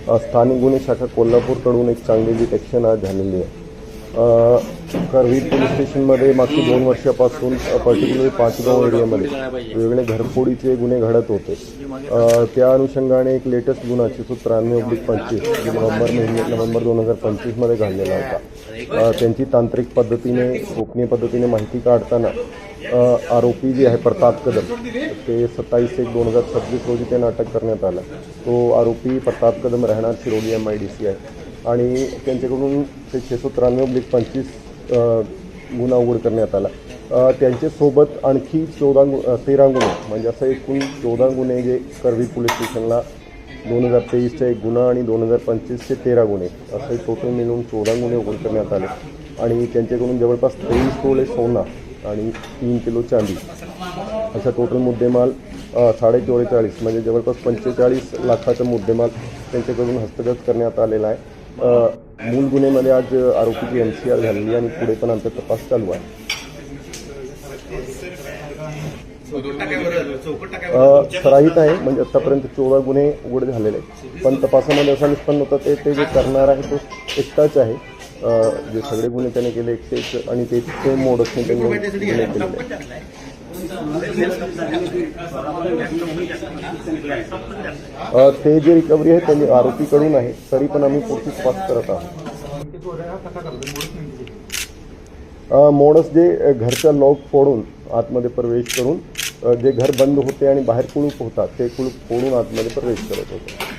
स्थानिक गुन्हे शाखा कोल्हापूरकडून एक चांगली डिटेक्शन आज झालेली आहे. करवीर पोलीस स्टेशनमध्ये मागच्या 2 वर्षापासून पर्टिक्युलरली पाचगाव एरियामध्ये वेगवेगळे घरफोडीचे गुन्हे घडत होते. त्या अनुषंगाने एक लेटेस्ट गुन्हा 693/25 नोव्हेंबर 2025 घडलेला होता. त्यांची तांत्रिक पद्धतीने गोपनीय पद्धतीने माहिती काढताना आरोपी जे आहे प्रताप कदम ते 27/1/2026 रोजी त्यांना अटक करण्यात आला. तो आरोपी प्रताप कदम राहणार शिरोली MIDC आहे आणि त्यांच्याकडून ते 693/25 गुन्हा उघड करण्यात आला. त्यांच्यासोबत आणखी 13 गुन्हे म्हणजे असं एकूण 14 गुन्हे जे करवीर पोलीस स्टेशनला 2023चा एक गुन्हा आणि 2025चे 13 गुन्हे असे टोटल मिळून 14 गुन्हे उघड करण्यात आले आणि त्यांच्याकडून जवळपास 23 तोळे सोना आणि 3 किलो चांदी असा टोटल मुद्देमाल 44.5 म्हणजे जवळपास 45 लाखाचा मुद्देमाल त्यांच्याकडून हस्तगत करण्यात आलेला आहे. मूल गुन्ह्यामध्ये आज आरोपीची MCR झालेली आणि पुढे पण आमचा तपास चालू आहे. सराहित आहे म्हणजे आतापर्यंत 14 गुन्हे उघड झालेले आहेत, पण तपासामध्ये असा निष्पन्न होता ते जे करणार आहे तो एकटाच आहे. जे सगळे गुन्हे त्याने केले एकटेच आणि ते सेम मोडसने त्यांनी गुन्हे केलेले. ते जे रिकव्हरी आहे त्यांनी आरोपीकडून आहे, तरी पण आम्ही पुढची तपास करत आहोत. मोडस जे घरचा लॉक फोडून आतमध्ये प्रवेश करून जे घर बंद होते आणि बाहेर कुलूप होतात ते कुलूप फोडून आतमध्ये प्रवेश करत होते.